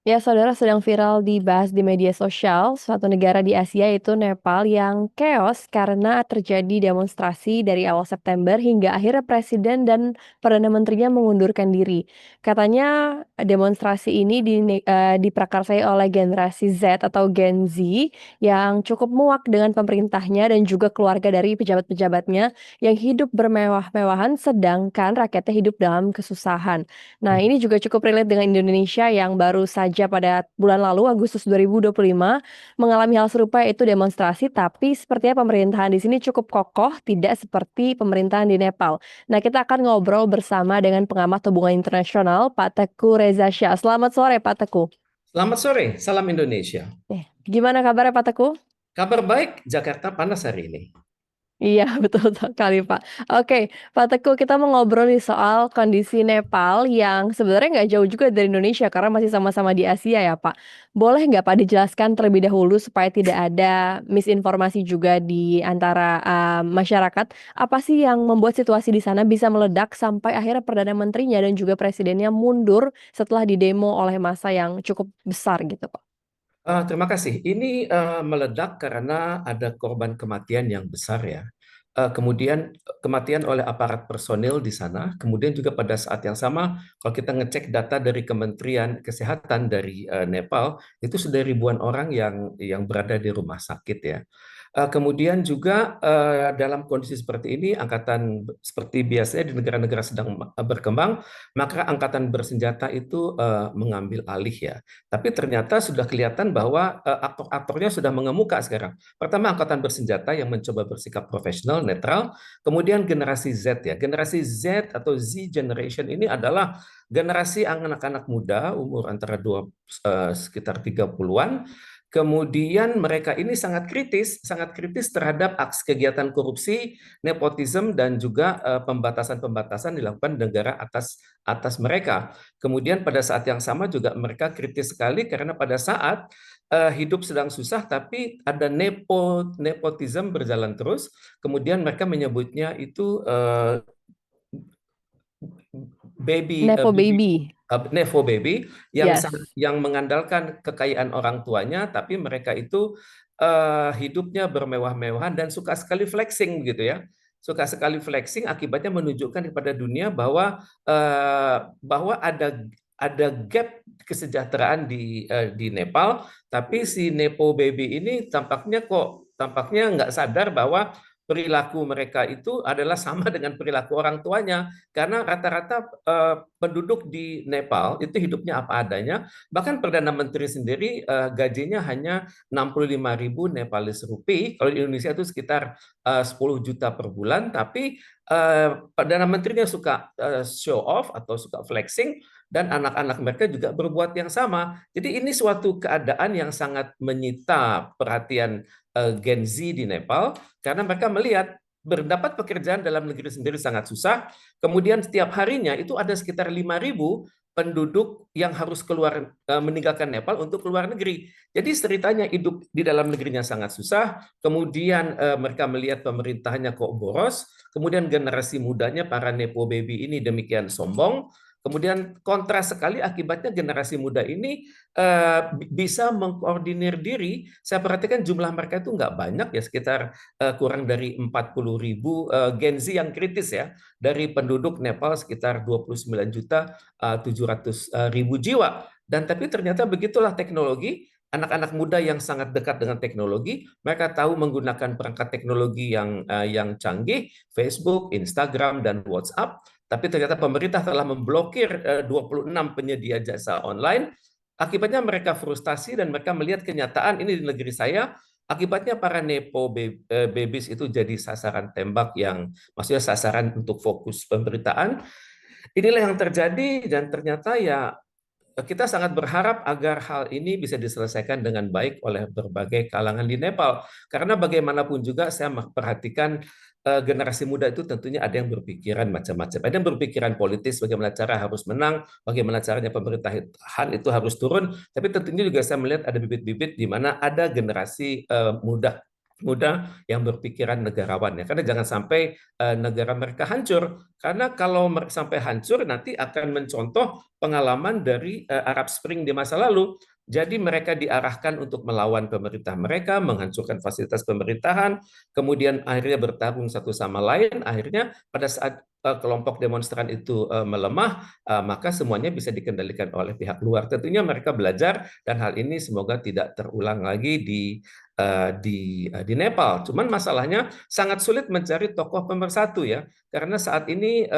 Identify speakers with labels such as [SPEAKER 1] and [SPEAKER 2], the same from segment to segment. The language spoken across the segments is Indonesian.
[SPEAKER 1] Ya, saudara sedang viral dibahas di media sosial, suatu negara di Asia yaitu Nepal yang chaos karena terjadi demonstrasi dari awal September hingga akhirnya presiden dan perdana menterinya mengundurkan diri. Katanya demonstrasi ini diprakarsai oleh generasi Z atau Gen Z yang cukup muak dengan pemerintahnya dan juga keluarga dari pejabat-pejabatnya yang hidup bermewah-mewahan sedangkan rakyatnya hidup dalam kesusahan. Nah, ini juga cukup relate dengan Indonesia yang baru saja pada bulan lalu, Agustus 2025, mengalami hal serupa yaitu demonstrasi, tapi sepertinya pemerintahan di sini cukup kokoh, tidak seperti pemerintahan di Nepal. Nah, kita akan ngobrol bersama dengan pengamat hubungan internasional, Pak Teguh Reza Shah. Selamat sore, Pak Teguh.
[SPEAKER 2] Selamat sore, salam Indonesia.
[SPEAKER 1] Gimana kabarnya, Pak Teguh?
[SPEAKER 2] Kabar baik, Jakarta panas hari ini.
[SPEAKER 1] Iya, betul sekali, Pak. Oke, Pak Teguh, kita mau ngobrol nih soal kondisi Nepal yang sebenarnya nggak jauh juga dari Indonesia karena masih sama-sama di Asia ya, Pak. Boleh nggak Pak dijelaskan terlebih dahulu supaya tidak ada misinformasi juga di antara masyarakat? Apa sih yang membuat situasi di sana bisa meledak sampai akhirnya Perdana Menterinya dan juga Presidennya mundur setelah didemo oleh massa yang cukup besar gitu, Pak?
[SPEAKER 2] Terima kasih. Ini meledak karena ada korban kematian yang besar ya. Kemudian kematian oleh aparat personil di sana. Kemudian juga pada saat yang sama, kalau kita ngecek data dari Kementerian Kesehatan dari Nepal, itu sudah ribuan orang yang berada di rumah sakit ya. Kemudian juga dalam kondisi seperti ini, angkatan seperti biasanya di negara-negara sedang berkembang, maka angkatan bersenjata itu mengambil alih ya. Tapi ternyata sudah kelihatan bahwa aktor-aktornya sudah mengemuka sekarang. Pertama, angkatan bersenjata yang mencoba bersikap profesional, netral. Kemudian generasi Z ya. Generasi Z atau Z generation ini adalah generasi anak-anak muda umur antara sekitar 30-an. Kemudian mereka ini sangat kritis terhadap kegiatan korupsi, nepotisme dan juga pembatasan-pembatasan dilakukan negara atas mereka. Kemudian pada saat yang sama juga mereka kritis sekali karena pada saat hidup sedang susah tapi ada nepotisme berjalan terus. Kemudian mereka menyebutnya itu baby
[SPEAKER 1] Nepo
[SPEAKER 2] baby
[SPEAKER 1] baby.
[SPEAKER 2] Nepo baby
[SPEAKER 1] Yes.
[SPEAKER 2] yang mengandalkan kekayaan orang tuanya, tapi mereka itu hidupnya bermewah-mewahan dan suka sekali flexing gitu ya. Suka sekali flexing akibatnya menunjukkan kepada dunia bahwa ada gap kesejahteraan di Nepal, tapi si Nepo baby ini tampaknya nggak sadar bahwa perilaku mereka itu adalah sama dengan perilaku orang tuanya, karena rata-rata penduduk di Nepal itu hidupnya apa adanya. Bahkan Perdana Menteri sendiri gajinya hanya 65.000 Nepalese rupiah. Kalau di Indonesia itu sekitar 10 juta per bulan. Tapi Perdana Menterinya suka show off atau suka flexing, dan anak-anak mereka juga berbuat yang sama. Jadi ini suatu keadaan yang sangat menyita perhatian Gen Z di Nepal, karena mereka melihat berdapat pekerjaan dalam negeri sendiri sangat susah. Kemudian setiap harinya itu ada sekitar 5.000 penduduk yang harus meninggalkan Nepal untuk keluar negeri. Jadi ceritanya hidup di dalam negerinya sangat susah. Kemudian mereka melihat pemerintahnya kok boros. Kemudian generasi mudanya para nepo baby ini demikian sombong. Kemudian kontras sekali akibatnya generasi muda ini bisa mengkoordinir diri. Saya perhatikan jumlah mereka itu nggak banyak ya, sekitar kurang dari 40.000 Gen Z yang kritis ya, dari penduduk Nepal sekitar 29 juta 700.000 jiwa. Dan tapi ternyata begitulah teknologi, anak-anak muda yang sangat dekat dengan teknologi, mereka tahu menggunakan perangkat teknologi yang canggih, Facebook, Instagram, dan WhatsApp. Tapi ternyata pemerintah telah memblokir 26 penyedia jasa online. Akibatnya mereka frustasi dan mereka melihat kenyataan ini di negeri saya. Akibatnya para nepo babies itu jadi sasaran tembak, yang maksudnya sasaran untuk fokus pemberitaan. Inilah yang terjadi, dan ternyata ya kita sangat berharap agar hal ini bisa diselesaikan dengan baik oleh berbagai kalangan di Nepal. Karena bagaimanapun juga saya perhatikan generasi muda itu tentunya ada yang berpikiran macam-macam. Ada yang berpikiran politis, bagaimana cara harus menang, bagaimana caranya pemerintahan itu harus turun. Tapi tentunya juga saya melihat ada bibit-bibit di mana ada generasi muda muda yang berpikiran negarawan ya, karena jangan sampai negara mereka hancur, karena kalau sampai hancur nanti akan mencontoh pengalaman dari Arab Spring di masa lalu. Jadi mereka diarahkan untuk melawan pemerintah mereka, menghancurkan fasilitas pemerintahan, kemudian akhirnya bertarung satu sama lain, akhirnya pada saat kelompok demonstran itu melemah, maka semuanya bisa dikendalikan oleh pihak luar. Tentunya mereka belajar dan hal ini semoga tidak terulang lagi di Nepal. Cuman masalahnya sangat sulit mencari tokoh pemersatu ya, karena saat ini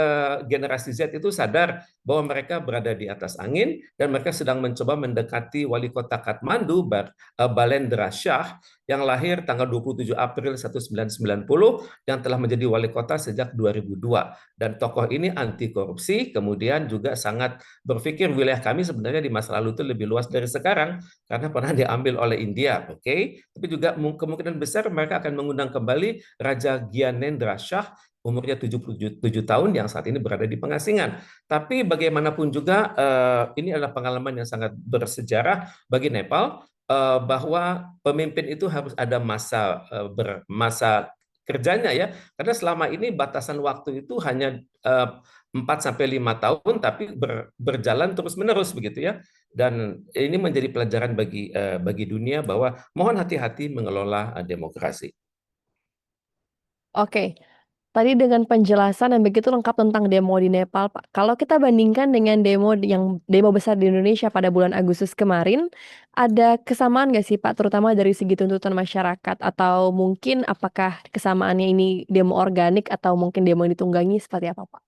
[SPEAKER 2] generasi Z itu sadar bahwa mereka berada di atas angin dan mereka sedang mencoba mendekati wali kota Kathmandu, Balendra Shah, yang lahir tanggal 27 April 1990 yang telah menjadi wali kota sejak 2002. Dan tokoh ini anti korupsi, kemudian juga sangat berpikir wilayah kami sebenarnya di masa lalu itu lebih luas dari sekarang karena pernah diambil oleh India, oke? Tapi juga kemungkinan besar mereka akan mengundang kembali Raja Gyanendra Shah umurnya 77 tahun yang saat ini berada di pengasingan. Tapi bagaimanapun juga ini adalah pengalaman yang sangat bersejarah bagi Nepal bahwa pemimpin itu harus ada masa kerjanya ya. Karena selama ini batasan waktu itu hanya 4 sampai 5 tahun tapi berjalan terus-menerus begitu ya. Dan ini menjadi pelajaran bagi dunia bahwa mohon hati-hati mengelola demokrasi.
[SPEAKER 1] Oke, tadi dengan penjelasan yang begitu lengkap tentang demo di Nepal, Pak. Kalau kita bandingkan dengan demo besar di Indonesia pada bulan Agustus kemarin, ada kesamaan nggak sih, Pak? Terutama dari segi tuntutan masyarakat atau mungkin apakah kesamaannya ini demo organik atau mungkin demo yang ditunggangi seperti apa, Pak?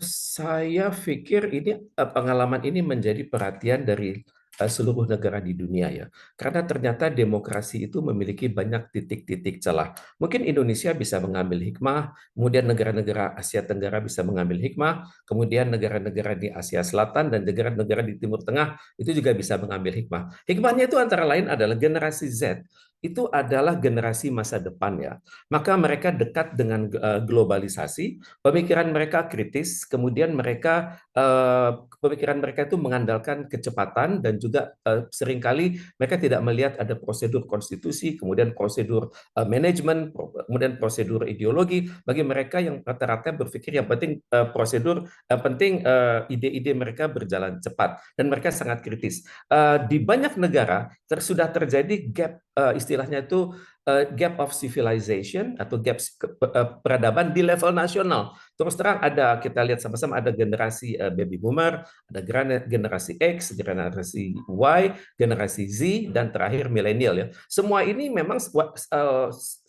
[SPEAKER 2] Saya pikir ini pengalaman ini menjadi perhatian dari seluruh negara di dunia ya, karena ternyata demokrasi itu memiliki banyak titik-titik celah. Mungkin Indonesia bisa mengambil hikmah, kemudian negara-negara Asia Tenggara bisa mengambil hikmah, kemudian negara-negara di Asia Selatan dan negara-negara di Timur Tengah itu juga bisa mengambil hikmah. Hikmahnya itu antara lain adalah generasi Z itu adalah generasi masa depan ya. Maka mereka dekat dengan globalisasi. Pemikiran mereka kritis, kemudian pemikiran mereka itu mengandalkan kecepatan dan juga seringkali mereka tidak melihat ada prosedur konstitusi, kemudian prosedur manajemen, kemudian prosedur ideologi. Bagi mereka yang rata-rata berpikir yang penting prosedur, penting ide-ide mereka berjalan cepat dan mereka sangat kritis. Di banyak negara sudah terjadi gap istilahnya itu gap of civilization atau gap peradaban di level nasional. Terus terang kita lihat sama-sama ada generasi baby boomer, ada generasi X, generasi Y, generasi Z, dan terakhir milenial ya. Semua ini memang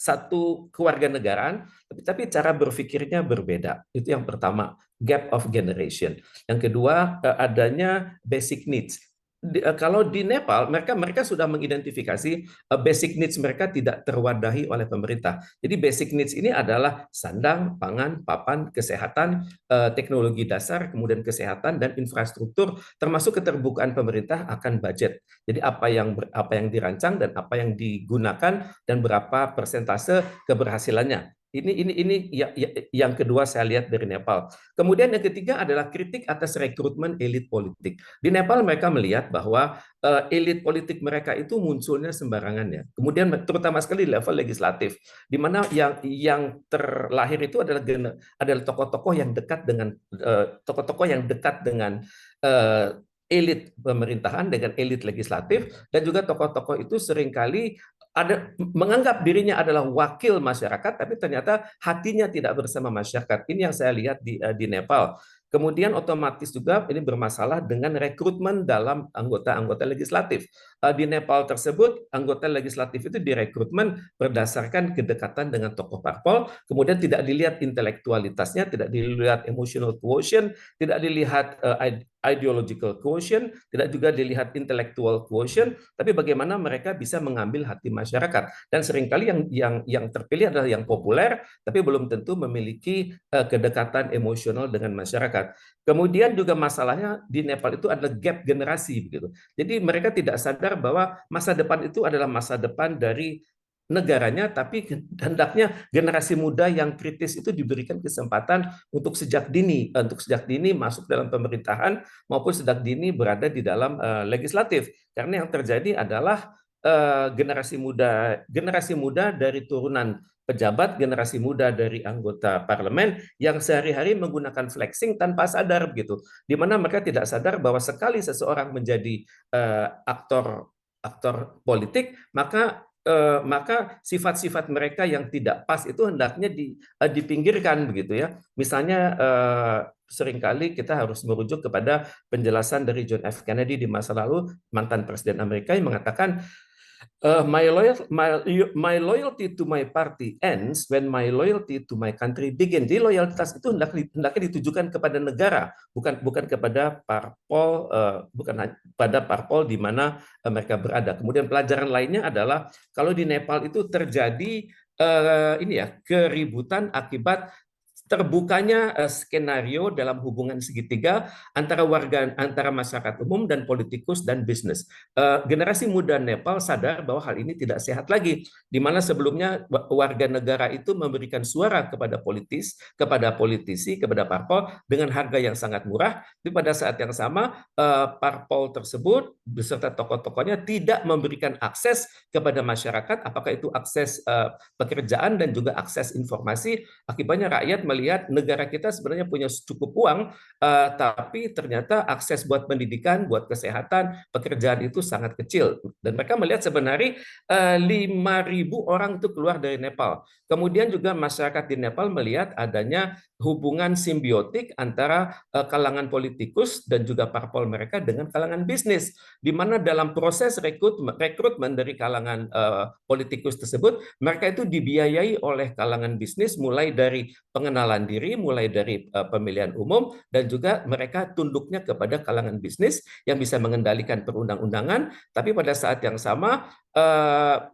[SPEAKER 2] satu kewarganegaraan, tapi cara berpikirnya berbeda. Itu yang pertama, gap of generation. Yang kedua, adanya basic needs. Kalau di Nepal mereka sudah mengidentifikasi basic needs mereka tidak terwadahi oleh pemerintah. Jadi basic needs ini adalah sandang, pangan, papan, kesehatan, teknologi dasar, kemudian kesehatan dan infrastruktur, termasuk keterbukaan pemerintah akan budget. Jadi apa yang dirancang dan apa yang digunakan dan berapa persentase keberhasilannya. Ini yang kedua saya lihat dari Nepal. Kemudian yang ketiga adalah kritik atas rekrutmen elit politik. Di Nepal mereka melihat bahwa elit politik mereka itu munculnya sembarangan ya. Kemudian terutama sekali di level legislatif, di mana yang terlahir itu adalah tokoh-tokoh yang dekat dengan elit pemerintahan, dengan elit legislatif, dan juga tokoh-tokoh itu seringkali menganggap dirinya adalah wakil masyarakat, tapi ternyata hatinya tidak bersama masyarakat. Ini yang saya lihat di Nepal. Kemudian otomatis juga ini bermasalah dengan rekrutmen dalam anggota-anggota legislatif. Di Nepal tersebut, anggota legislatif itu direkrutmen berdasarkan kedekatan dengan tokoh parpol, kemudian tidak dilihat intelektualitasnya, tidak dilihat emotional quotient, tidak dilihat ideological quotient, tidak juga dilihat intellectual quotient, tapi bagaimana mereka bisa mengambil hati masyarakat. Dan seringkali yang terpilih adalah yang populer, tapi belum tentu memiliki kedekatan emosional dengan masyarakat. Kemudian juga masalahnya di Nepal itu adalah gap generasi begitu. Jadi mereka tidak sadar bahwa masa depan itu adalah masa depan dari negaranya, tapi hendaknya generasi muda yang kritis itu diberikan kesempatan untuk sejak dini masuk dalam pemerintahan maupun sejak dini berada di dalam legislatif. Karena yang terjadi adalah generasi muda dari turunan pejabat, generasi muda dari anggota parlemen yang sehari-hari menggunakan flexing tanpa sadar begitu, di mana mereka tidak sadar bahwa sekali seseorang menjadi aktor aktor politik, maka sifat-sifat mereka yang tidak pas itu hendaknya dipinggirkan begitu ya. Misalnya seringkali kita harus merujuk kepada penjelasan dari John F. Kennedy di masa lalu, mantan presiden Amerika, yang mengatakan my loyalty to my party ends when my loyalty to my country begin. Jadi loyalitas itu hendaknya ditujukan kepada negara, bukan kepada parpol, bukan pada parpol di mana mereka berada. Kemudian pelajaran lainnya adalah kalau di Nepal itu terjadi ini ya, keributan akibat terbukanya skenario dalam hubungan segitiga antara masyarakat umum dan politikus dan bisnis. Generasi muda Nepal sadar bahwa hal ini tidak sehat lagi, di mana sebelumnya warga negara itu memberikan suara kepada kepada politisi, kepada parpol dengan harga yang sangat murah. Tapi pada saat yang sama parpol tersebut beserta tokoh-tokohnya tidak memberikan akses kepada masyarakat, apakah itu akses pekerjaan dan juga akses informasi. Akibatnya rakyat melihat negara kita sebenarnya punya cukup uang, tapi ternyata akses buat pendidikan, buat kesehatan, pekerjaan itu sangat kecil. Dan mereka melihat sebenarnya 5.000 orang itu keluar dari Nepal. Kemudian juga masyarakat di Nepal melihat adanya hubungan simbiotik antara kalangan politikus dan juga parpol mereka dengan kalangan bisnis, di mana dalam proses rekrutmen dari kalangan politikus tersebut, mereka itu dibiayai oleh kalangan bisnis, mulai dari pengenalan diri, mulai dari pemilihan umum, dan juga mereka tunduknya kepada kalangan bisnis yang bisa mengendalikan perundang-undangan. Tapi pada saat yang sama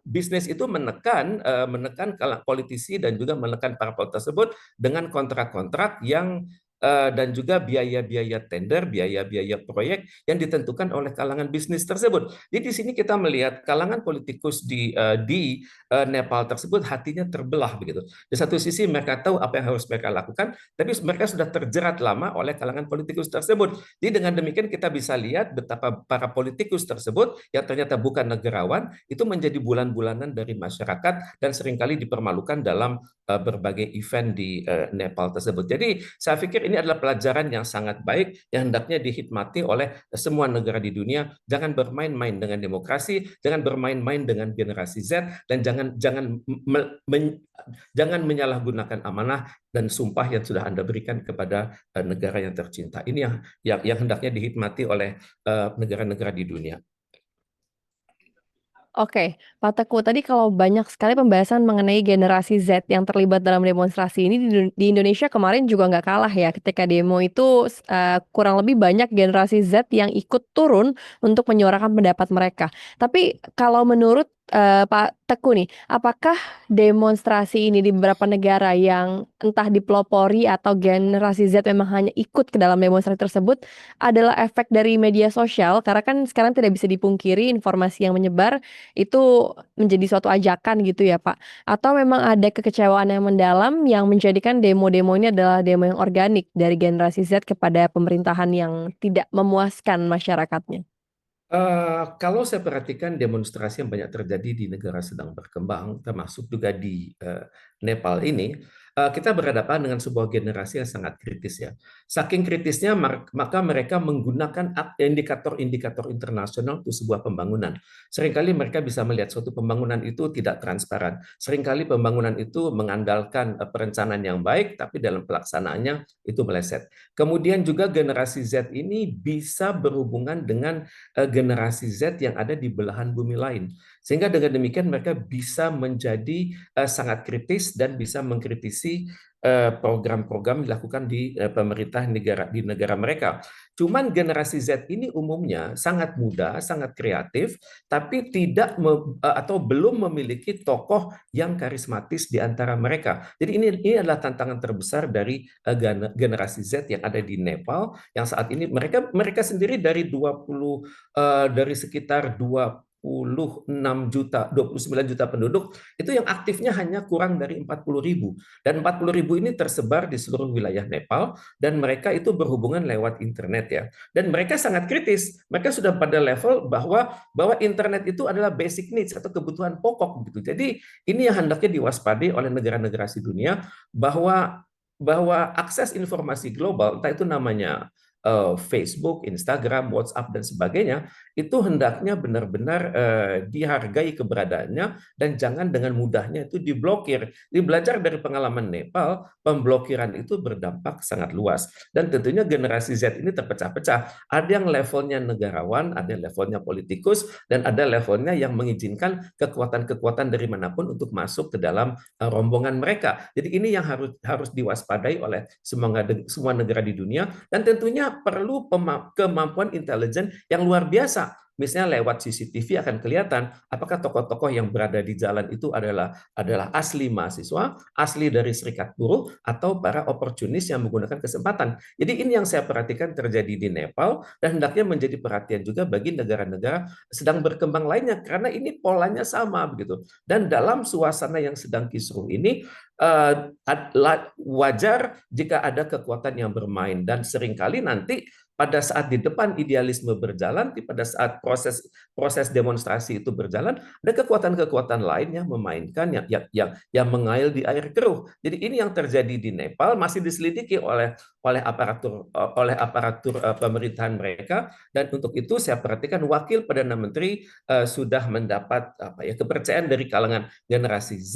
[SPEAKER 2] bisnis itu menekan politisi dan juga menekan parpol tersebut dengan kontrak-kontrak yang dan juga biaya-biaya tender, biaya-biaya proyek yang ditentukan oleh kalangan bisnis tersebut. Jadi di sini kita melihat kalangan politikus di Nepal tersebut hatinya terbelah begitu. Di satu sisi mereka tahu apa yang harus mereka lakukan, tapi mereka sudah terjerat lama oleh kalangan politikus tersebut. Jadi dengan demikian kita bisa lihat betapa para politikus tersebut yang ternyata bukan negarawan itu menjadi bulan-bulanan dari masyarakat dan seringkali dipermalukan dalam berbagai event di Nepal tersebut. Jadi saya pikir ini adalah pelajaran yang sangat baik yang hendaknya dihikmati oleh semua negara di dunia. Jangan bermain-main dengan demokrasi, jangan bermain-main dengan generasi Z, dan jangan menyalahgunakan amanah dan sumpah yang sudah Anda berikan kepada negara yang tercinta. Ini yang hendaknya dihikmati oleh negara-negara di dunia.
[SPEAKER 1] Oke, Pak Teguh, tadi kalau banyak sekali pembahasan mengenai generasi Z yang terlibat dalam demonstrasi ini di Indonesia kemarin juga nggak kalah ya, ketika demo itu kurang lebih banyak generasi Z yang ikut turun untuk menyuarakan pendapat mereka. Tapi kalau menurut Pak Teguh nih, apakah demonstrasi ini di beberapa negara yang entah dipelopori atau generasi Z memang hanya ikut ke dalam demonstrasi tersebut adalah efek dari media sosial? Karena kan sekarang tidak bisa dipungkiri informasi yang menyebar itu menjadi suatu ajakan gitu ya, Pak? Atau memang ada kekecewaan yang mendalam yang menjadikan demo-demo ini adalah demo yang organik dari generasi Z kepada pemerintahan yang tidak memuaskan masyarakatnya?
[SPEAKER 2] Kalau saya perhatikan demonstrasi yang banyak terjadi di negara sedang berkembang, termasuk juga di Nepal ini, kita berhadapan dengan sebuah generasi yang sangat kritis ya. Saking kritisnya, maka mereka menggunakan indikator-indikator internasional untuk sebuah pembangunan. Seringkali mereka bisa melihat suatu pembangunan itu tidak transparan. Seringkali pembangunan itu mengandalkan perencanaan yang baik, tapi dalam pelaksanaannya itu meleset. Kemudian juga generasi Z ini bisa berhubungan dengan generasi Z yang ada di belahan bumi lain. Sehingga dengan demikian mereka bisa menjadi sangat kritis dan bisa mengkritisi program-program dilakukan di pemerintah di negara mereka. Cuman generasi Z ini umumnya sangat muda, sangat kreatif, tapi tidak atau belum memiliki tokoh yang karismatis di antara mereka. Jadi ini adalah tantangan terbesar dari generasi Z yang ada di Nepal, yang saat ini mereka sendiri dari 20 dari sekitar 26 juta, 29 juta penduduk, itu yang aktifnya hanya kurang dari 40.000. Dan 40.000 ini tersebar di seluruh wilayah Nepal, dan mereka itu berhubungan lewat internet ya. Dan mereka sangat kritis. Mereka sudah pada level bahwa internet itu adalah basic needs atau kebutuhan pokok gitu. Jadi ini yang hendaknya diwaspadai oleh negara-negara di dunia, bahwa bahwa akses informasi global, entah itu namanya Facebook, Instagram, WhatsApp, dan sebagainya, itu hendaknya benar-benar dihargai keberadaannya dan jangan dengan mudahnya itu diblokir. Jadi belajar dari pengalaman Nepal, pemblokiran itu berdampak sangat luas. Dan tentunya generasi Z ini terpecah-pecah. Ada yang levelnya negarawan, ada yang levelnya politikus, dan ada levelnya yang mengizinkan kekuatan-kekuatan dari manapun untuk masuk ke dalam rombongan mereka. Jadi ini yang harus diwaspadai oleh semua negara di dunia, dan tentunya perlu kemampuan intelijen yang luar biasa. Misalnya lewat CCTV akan kelihatan apakah tokoh-tokoh yang berada di jalan itu adalah asli mahasiswa, asli dari serikat buruh, atau para oportunis yang menggunakan kesempatan. Jadi ini yang saya perhatikan terjadi di Nepal, dan hendaknya menjadi perhatian juga bagi negara-negara sedang berkembang lainnya, karena ini polanya sama begitu. Dan dalam suasana yang sedang kisruh ini, wajar jika ada kekuatan yang bermain, dan seringkali nanti pada saat di depan idealisme berjalan, pada saat proses demonstrasi itu berjalan, ada kekuatan-kekuatan lain yang memainkan, yang mengail di air keruh. Jadi ini yang terjadi di Nepal, masih diselidiki oleh aparatur pemerintahan mereka, dan untuk itu saya perhatikan wakil perdana menteri sudah mendapat kepercayaan dari kalangan generasi Z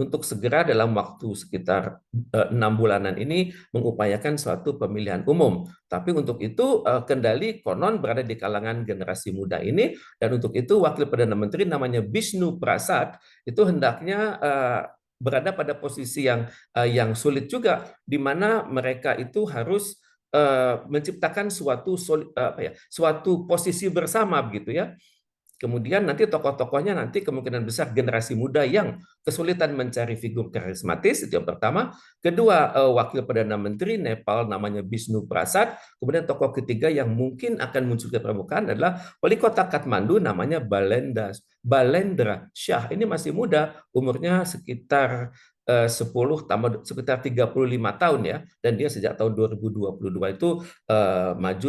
[SPEAKER 2] untuk segera dalam waktu sekitar 6 bulanan ini mengupayakan suatu pemilihan umum. Tapi untuk itu kendali konon berada di kalangan generasi muda ini, dan untuk itu wakil perdana menteri namanya Bishnu Prasad itu hendaknya berada pada posisi yang sulit juga, di mana mereka itu harus menciptakan suatu posisi bersama begitu ya. Kemudian nanti tokoh-tokohnya nanti kemungkinan besar generasi muda yang kesulitan mencari figur karismatis, itu yang pertama. Kedua, wakil perdana menteri Nepal namanya Bishnu Prasad. Kemudian tokoh ketiga yang mungkin akan muncul ke permukaan adalah wali kota Kathmandu namanya Balendra Shah. Ini masih muda, umurnya sekitar 10 tambah sekitar 35 tahun ya, dan dia sejak tahun 2022 itu maju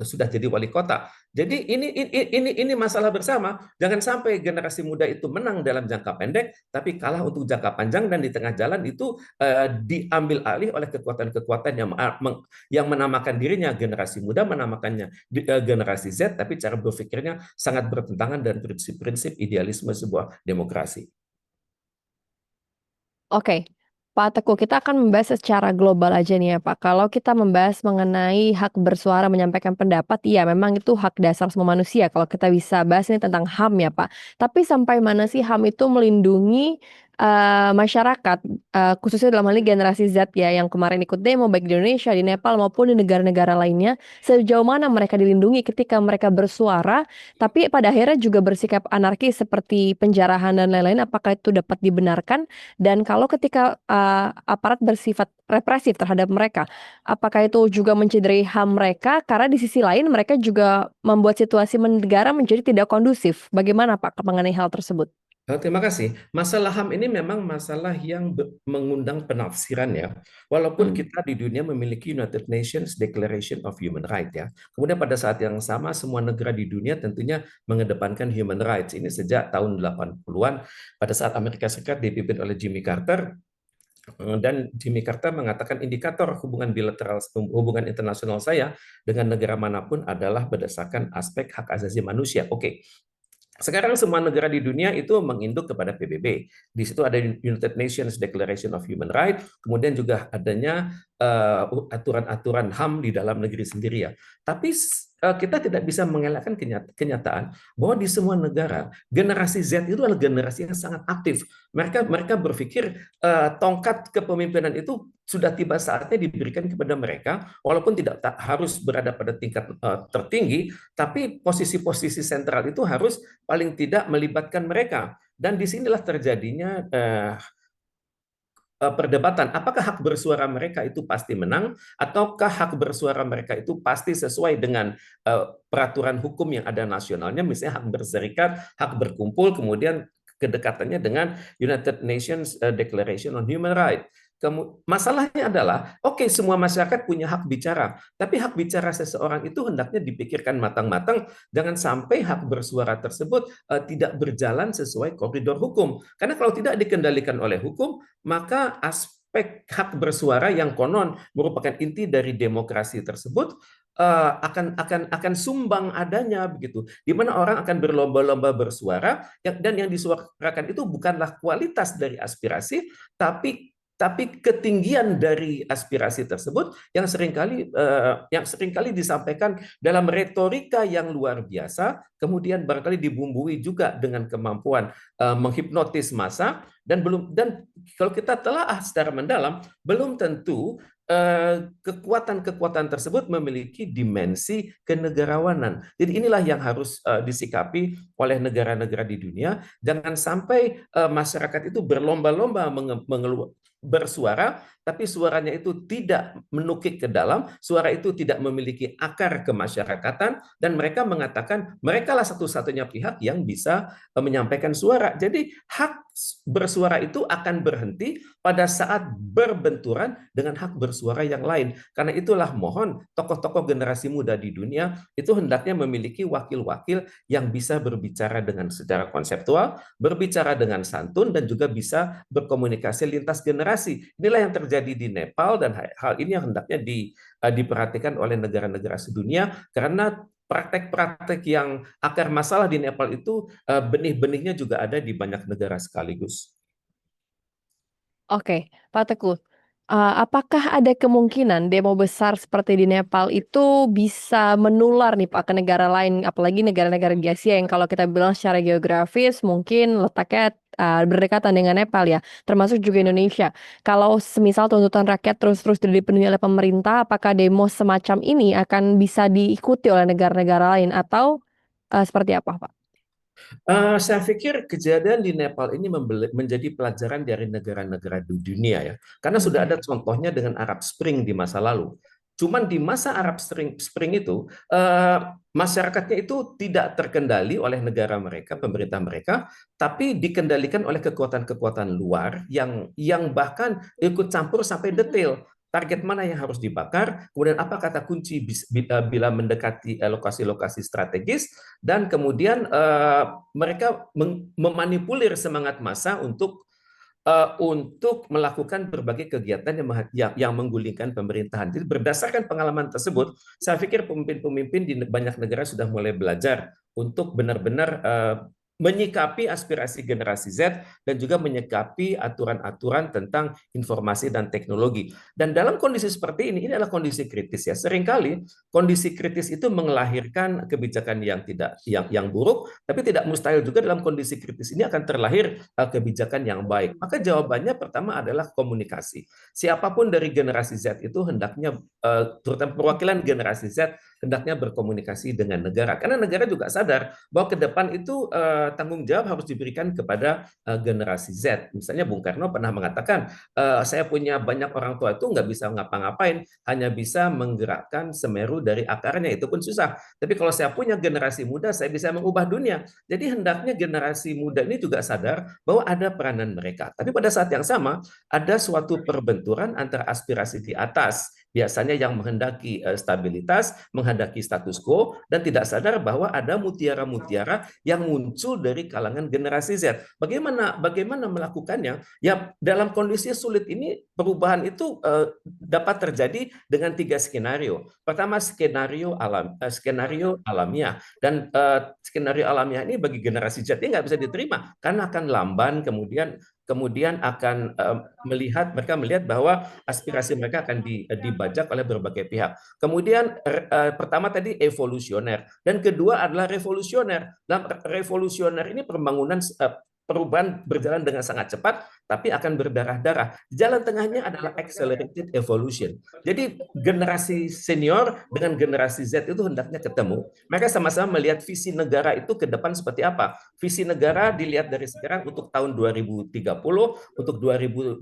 [SPEAKER 2] sudah jadi wali kota. Jadi ini masalah bersama. Jangan sampai generasi muda itu menang dalam jangka pendek, tapi kalah untuk jangka panjang, dan di tengah jalan itu diambil alih oleh kekuatan-kekuatan yang menamakan dirinya generasi muda, menamakannya generasi Z, tapi cara berpikirnya sangat bertentangan dengan prinsip-prinsip idealisme sebuah demokrasi.
[SPEAKER 1] Oke, Pak Teguh, kita akan membahas secara global aja nih ya Pak. Kalau kita membahas mengenai hak bersuara menyampaikan pendapat, iya memang itu hak dasar semua manusia. Kalau kita bisa bahas ini tentang HAM ya Pak. Tapi sampai mana sih HAM itu melindungi masyarakat, khususnya dalam hal ini generasi Z ya, yang kemarin ikut demo baik di Indonesia, di Nepal maupun di negara-negara lainnya. Sejauh mana mereka dilindungi ketika mereka bersuara, tapi pada akhirnya juga bersikap anarkis seperti penjarahan dan lain-lain, apakah itu dapat dibenarkan? Dan kalau ketika, aparat bersifat represif terhadap mereka, apakah itu juga mencederai HAM mereka? Karena di sisi lain mereka juga membuat situasi negara menjadi tidak kondusif. Bagaimana Pak mengenai hal tersebut?
[SPEAKER 2] Terima kasih. Masalah HAM ini memang masalah yang mengundang penafsiran ya. Walaupun
[SPEAKER 1] Mmm.
[SPEAKER 2] kita di dunia memiliki United Nations Declaration of Human Rights ya. Kemudian pada saat yang sama semua negara di dunia tentunya mengedepankan human rights. Ini sejak tahun 80-an pada saat Amerika Serikat dipimpin oleh Jimmy Carter, dan Jimmy Carter mengatakan indikator hubungan bilateral, hubungan internasional saya dengan negara manapun adalah berdasarkan aspek hak asasi manusia. Oke. Sekarang semua negara di dunia itu menginduk kepada PBB. Di situ ada United Nations Declaration of Human Rights, kemudian juga adanya aturan-aturan HAM di dalam negeri sendiri ya. Tapi kita tidak bisa mengelakkan kenyataan bahwa di semua negara generasi Z itu adalah generasi yang sangat aktif. Mereka berpikir tongkat kepemimpinan itu sudah tiba saatnya diberikan kepada mereka, walaupun tidak harus berada pada tingkat tertinggi, tapi posisi-posisi sentral itu harus paling tidak melibatkan mereka. Dan disinilah terjadinya perdebatan apakah hak bersuara mereka itu pasti menang ataukah hak bersuara mereka itu pasti sesuai dengan peraturan hukum yang ada nasionalnya, misalnya hak berserikat, hak berkumpul, kemudian kedekatannya dengan United Nations Declaration on Human Rights. Masalahnya adalah, oke, semua masyarakat punya hak bicara, tapi hak bicara seseorang itu hendaknya dipikirkan matang-matang, jangan sampai hak bersuara tersebut tidak berjalan sesuai koridor hukum. Karena kalau tidak dikendalikan oleh hukum, maka aspek hak bersuara yang konon merupakan inti dari demokrasi tersebut akan sumbang adanya begitu, di mana orang akan berlomba-lomba bersuara dan yang disuarakan itu bukanlah kualitas dari aspirasi, tapi ketinggian dari aspirasi tersebut yang seringkali disampaikan dalam retorika yang luar biasa, kemudian barangkali dibumbui juga dengan kemampuan menghipnotis massa, dan kalau kita telaah secara mendalam belum tentu kekuatan-kekuatan tersebut memiliki dimensi kenegarawanan. Jadi inilah yang harus disikapi oleh negara-negara di dunia. Jangan sampai masyarakat itu berlomba-lomba bersuara, tapi suaranya itu tidak menukik ke dalam, suara itu tidak memiliki akar kemasyarakatan, dan mereka mengatakan mereka lah satu-satunya pihak yang bisa menyampaikan suara. Jadi hak bersuara itu akan berhenti pada saat berbenturan dengan hak bersuara yang lain. Karena itulah mohon tokoh-tokoh generasi muda di dunia itu hendaknya memiliki wakil-wakil yang bisa berbicara dengan secara konseptual, berbicara dengan santun, dan juga bisa berkomunikasi lintas generasi. Inilah yang terjadi di Nepal, dan hal ini yang hendaknya diperhatikan oleh negara-negara sedunia, karena praktek-praktek yang akar masalah di Nepal itu benih-benihnya juga ada di banyak negara sekaligus.
[SPEAKER 1] Oke, Pak Teguh, apakah ada kemungkinan demo besar seperti di Nepal itu bisa menular nih Pak ke negara lain, apalagi negara-negara di Asia yang kalau kita bilang secara geografis mungkin letaknya, berdekatan dengan Nepal ya, termasuk juga Indonesia. Kalau semisal tuntutan rakyat terus-terus tidak dipenuhi oleh pemerintah, apakah demo semacam ini akan bisa diikuti oleh negara-negara lain atau, seperti apa Pak?
[SPEAKER 2] Saya pikir kejadian di Nepal ini menjadi pelajaran dari negara-negara di dunia ya, karena sudah
[SPEAKER 1] Oke.
[SPEAKER 2] ada contohnya dengan Arab Spring di masa lalu. Cuman di masa Arab Spring itu masyarakatnya itu tidak terkendali oleh negara mereka, pemerintah mereka, tapi dikendalikan oleh kekuatan-kekuatan luar yang bahkan ikut campur sampai detail. Target mana yang harus dibakar, kemudian apa kata kunci bila mendekati lokasi-lokasi strategis, dan kemudian mereka memanipulir semangat massa untuk melakukan berbagai kegiatan yang menggulingkan pemerintahan. Jadi berdasarkan pengalaman tersebut, saya pikir pemimpin-pemimpin di banyak negara sudah mulai belajar untuk benar-benar menyikapi aspirasi generasi Z dan juga menyikapi aturan-aturan tentang informasi dan teknologi. Dan dalam kondisi seperti ini adalah kondisi kritis ya. Seringkali kondisi kritis itu melahirkan kebijakan yang buruk, tapi tidak mustahil juga dalam kondisi kritis ini akan terlahir kebijakan yang baik. Maka jawabannya pertama adalah komunikasi. Siapapun dari generasi Z itu hendaknya, terutama perwakilan generasi Z, hendaknya berkomunikasi dengan negara. Karena negara juga sadar bahwa ke depan itu tanggung jawab harus diberikan kepada generasi Z. Misalnya Bung Karno pernah mengatakan, saya punya banyak orang tua itu nggak bisa ngapa-ngapain, hanya bisa menggerakkan Semeru dari akarnya, itu pun susah. Tapi kalau saya punya generasi muda, saya bisa mengubah dunia. Jadi hendaknya generasi muda ini juga sadar bahwa ada peranan mereka. Tapi pada saat yang sama, ada suatu perbenturan antara aspirasi di atas, biasanya yang menghendaki stabilitas, menghendaki status quo, dan tidak sadar bahwa ada mutiara-mutiara yang muncul dari kalangan generasi Z. Bagaimana melakukannya? Ya, dalam kondisi sulit ini perubahan itu dapat terjadi dengan 3 skenario. Pertama, skenario alamiah, dan skenario alamiah ini bagi generasi Z ini nggak bisa diterima karena akan lamban, kemudian akan mereka melihat bahwa aspirasi mereka akan dibajak oleh berbagai pihak. Kemudian pertama tadi evolusioner, dan kedua adalah revolusioner. Dalam revolusioner ini pembangunan perubahan berjalan dengan sangat cepat, tapi akan berdarah-darah. Jalan tengahnya adalah accelerated evolution. Jadi generasi senior dengan generasi Z itu hendaknya ketemu. Mereka sama-sama melihat visi negara itu ke depan seperti apa. Visi negara dilihat dari sekarang untuk tahun 2030, untuk 2045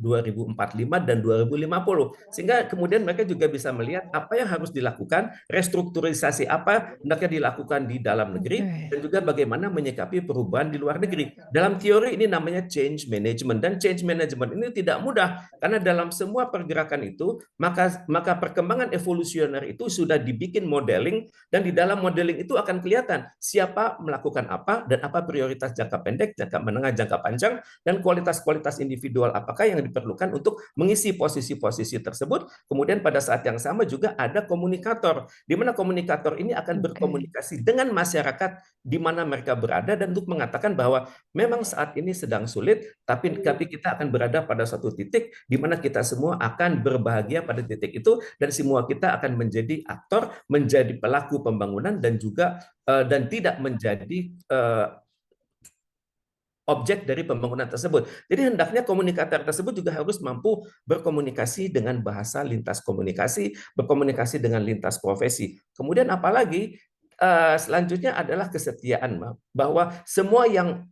[SPEAKER 2] dan 2050. Sehingga kemudian mereka juga bisa melihat apa yang harus dilakukan, restrukturisasi apa hendaknya dilakukan di dalam negeri,
[SPEAKER 1] Oke.
[SPEAKER 2] dan juga bagaimana menyikapi perubahan di luar negeri. Dalam teori ini namanya change management, dan change management ini tidak mudah karena dalam semua pergerakan itu maka perkembangan evolusioner itu sudah dibikin modeling, dan di dalam modeling itu akan kelihatan siapa melakukan apa dan apa prioritas jangka pendek, jangka menengah, jangka panjang, dan kualitas-kualitas individual apakah yang diperlukan untuk mengisi posisi-posisi tersebut. Kemudian pada saat yang sama juga ada komunikator, di mana komunikator ini akan
[SPEAKER 1] Oke.
[SPEAKER 2] berkomunikasi dengan masyarakat di mana mereka berada, dan untuk mengatakan bahwa memang saat ini sedang sulit, tapi kita akan berada pada suatu titik di mana kita semua akan berbahagia pada titik itu, dan semua kita akan menjadi aktor, menjadi pelaku pembangunan, dan juga dan tidak menjadi objek dari pembangunan tersebut. Jadi hendaknya komunikator tersebut juga harus mampu berkomunikasi dengan bahasa lintas komunikasi, berkomunikasi dengan lintas profesi. Kemudian apalagi selanjutnya adalah kesetiaan, bahwa semua yang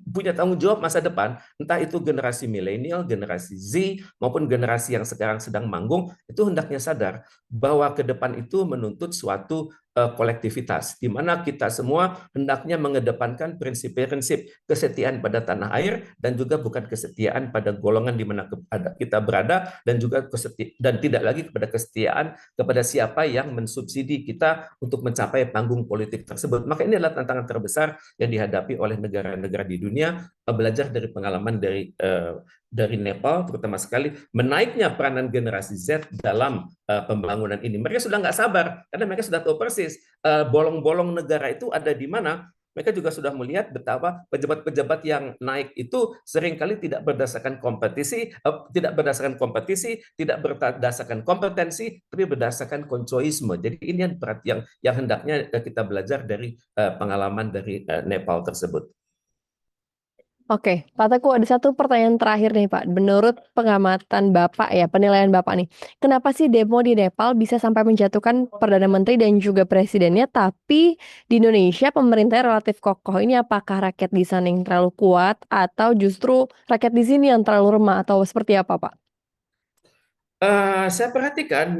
[SPEAKER 2] punya tanggung jawab masa depan, entah itu generasi milenial, generasi Z, maupun generasi yang sekarang sedang manggung, itu hendaknya sadar bahwa ke depan itu menuntut suatu kolektivitas, di mana kita semua hendaknya mengedepankan prinsip-prinsip kesetiaan pada tanah air, dan juga bukan kesetiaan pada golongan di mana kita berada, dan juga dan tidak lagi kepada kesetiaan kepada siapa yang mensubsidi kita untuk mencapai panggung politik tersebut. Maka ini adalah tantangan terbesar yang dihadapi oleh negara-negara di dunia, belajar dari pengalaman dari Nepal, terutama sekali menaiknya peranan generasi Z dalam pembangunan ini. Mereka sudah nggak sabar karena mereka sudah tahu persis bolong-bolong negara itu ada di mana. Mereka juga sudah melihat betapa pejabat-pejabat yang naik itu seringkali tidak berdasarkan tidak berdasarkan kompetensi, tapi berdasarkan koncoisme. Jadi ini yang hendaknya kita belajar dari pengalaman dari Nepal tersebut.
[SPEAKER 1] Oke, Pak Teguh ada satu pertanyaan terakhir nih Pak. Menurut pengamatan Bapak ya, penilaian Bapak nih, kenapa sih demo di Nepal bisa sampai menjatuhkan Perdana Menteri dan juga presidennya, tapi di Indonesia pemerintahnya relatif kokoh. Ini apakah rakyat di sana yang terlalu kuat atau justru rakyat di sini yang terlalu lemah atau seperti apa Pak?
[SPEAKER 2] Saya perhatikan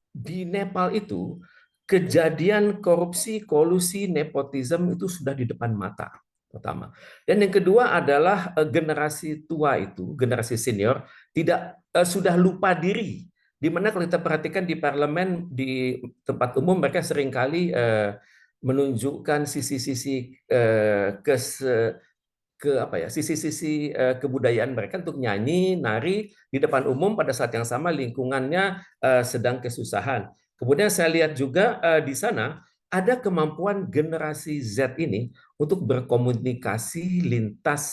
[SPEAKER 2] di Nepal itu kejadian korupsi, kolusi, nepotisme itu sudah di depan mata pertama. Dan yang kedua adalah generasi tua itu, generasi senior sudah lupa diri. Di mana kalau kita perhatikan di parlemen, di tempat umum mereka seringkali menunjukkan sisi-sisi sisi-sisi kebudayaan mereka untuk nyanyi, nari di depan umum pada saat yang sama lingkungannya sedang kesusahan. Kemudian saya lihat juga di sana ada kemampuan generasi Z ini untuk berkomunikasi lintas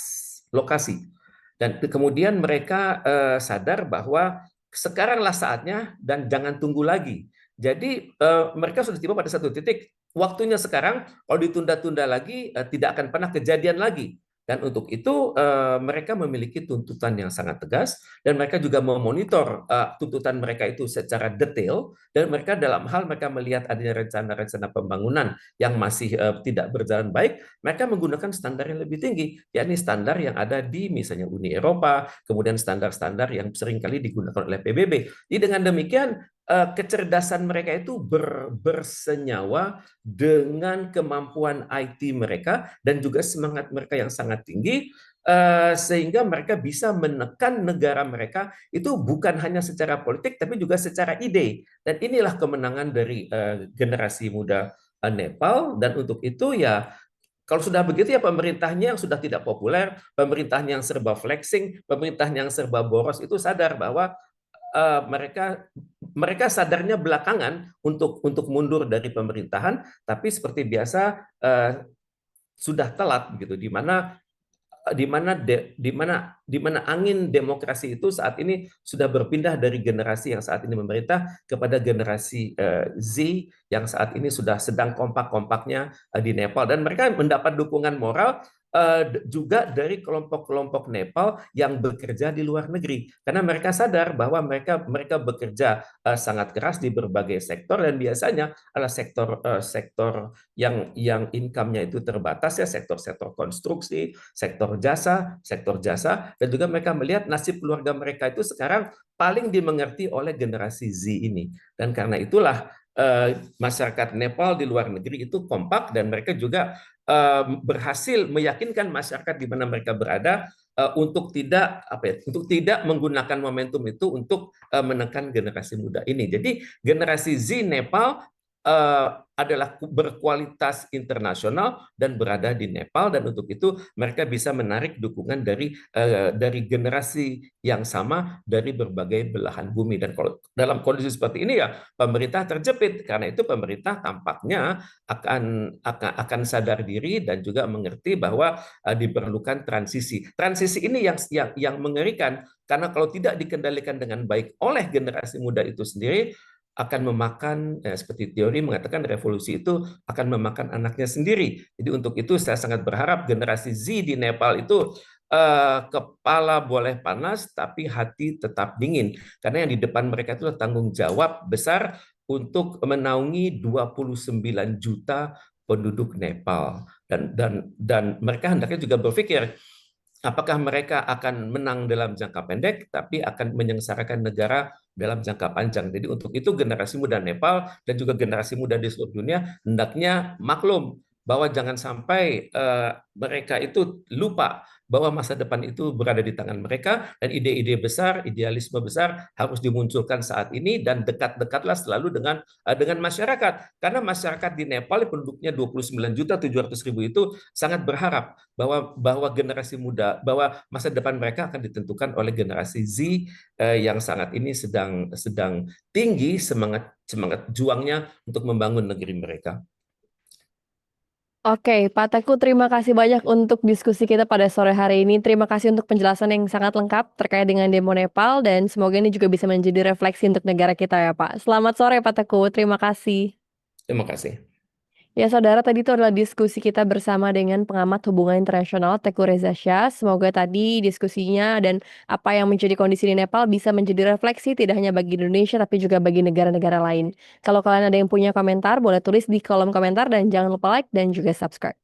[SPEAKER 2] lokasi. Dan kemudian mereka sadar bahwa sekaranglah saatnya dan jangan tunggu lagi. Jadi mereka sudah tiba pada satu titik, waktunya sekarang, kalau ditunda-tunda lagi tidak akan pernah kejadian lagi. Dan untuk itu mereka memiliki tuntutan yang sangat tegas, dan mereka juga memonitor tuntutan mereka itu secara detail, dan mereka dalam hal mereka melihat adanya rencana-rencana pembangunan yang masih tidak berjalan baik, mereka menggunakan standar yang lebih tinggi, yakni standar yang ada di misalnya Uni Eropa, kemudian standar-standar yang seringkali digunakan oleh PBB. Jadi dengan demikian kecerdasan mereka itu bersenyawa dengan kemampuan IT mereka dan juga semangat mereka yang sangat tinggi, sehingga mereka bisa menekan negara mereka itu bukan hanya secara politik tapi juga secara ide. Dan inilah kemenangan dari generasi muda Nepal. Dan untuk itu ya, kalau sudah begitu ya pemerintahnya yang sudah tidak populer, pemerintahnya yang serba flexing, pemerintahnya yang serba boros itu sadar bahwa mereka mereka sadarnya belakangan untuk mundur dari pemerintahan, tapi seperti biasa sudah telat begitu, di mana angin demokrasi itu saat ini sudah berpindah dari generasi yang saat ini memerintah kepada generasi Z yang saat ini sudah sedang kompak-kompaknya di Nepal, dan mereka mendapat dukungan moral juga dari kelompok-kelompok Nepal yang bekerja di luar negeri, karena mereka sadar bahwa mereka bekerja sangat keras di berbagai sektor, dan biasanya adalah sektor yang income-nya itu terbatas, ya, sektor-sektor konstruksi, sektor jasa, dan juga mereka melihat nasib keluarga mereka itu sekarang paling dimengerti oleh generasi Z ini. Dan karena itulah masyarakat Nepal di luar negeri itu kompak, dan mereka juga berhasil meyakinkan masyarakat di mana mereka berada untuk tidak menggunakan momentum itu untuk menekan generasi muda ini. Jadi generasi Z Nepal adalah berkualitas internasional dan berada di Nepal, dan untuk itu mereka bisa menarik dukungan dari generasi yang sama dari berbagai belahan bumi. Dan kalau dalam kondisi seperti ini, ya, pemerintah terjepit. Karena itu pemerintah tampaknya akan sadar diri dan juga mengerti bahwa diperlukan transisi. Transisi ini yang mengerikan, karena kalau tidak dikendalikan dengan baik oleh generasi muda itu sendiri, akan memakan, seperti teori mengatakan, revolusi itu akan memakan anaknya sendiri. Jadi untuk itu saya sangat berharap generasi Z di Nepal itu kepala boleh panas tapi hati tetap dingin, karena yang di depan mereka itu tanggung jawab besar untuk menaungi 29 juta penduduk Nepal, dan mereka hendaknya juga berpikir apakah mereka akan menang dalam jangka pendek, tapi akan menyengsarakan negara dalam jangka panjang. Jadi untuk itu generasi muda Nepal dan juga generasi muda di seluruh dunia hendaknya maklum bahwa jangan sampai mereka itu lupa bahwa masa depan itu berada di tangan mereka, dan ide-ide besar, idealisme besar harus dimunculkan saat ini, dan dekat-dekatlah selalu dengan masyarakat. Karena masyarakat di Nepal penduduknya 29.700.000 itu sangat berharap bahwa generasi muda, bahwa masa depan mereka akan ditentukan oleh generasi Z yang saat ini sedang tinggi semangat juangnya untuk membangun negeri mereka.
[SPEAKER 1] Oke, Pak Teguh, terima kasih banyak untuk diskusi kita pada sore hari ini. Terima kasih untuk penjelasan yang sangat lengkap terkait dengan demo Nepal, dan semoga ini juga bisa menjadi refleksi untuk negara kita ya, Pak. Selamat sore, Pak Teguh. Terima kasih.
[SPEAKER 2] Terima kasih.
[SPEAKER 1] Ya, saudara, tadi itu adalah diskusi kita bersama dengan pengamat hubungan internasional Teguh Reza Shah. Semoga tadi diskusinya dan apa yang menjadi kondisi di Nepal bisa menjadi refleksi tidak hanya bagi Indonesia tapi juga bagi negara-negara lain. Kalau kalian ada yang punya komentar, boleh tulis di kolom komentar dan jangan lupa like dan juga subscribe.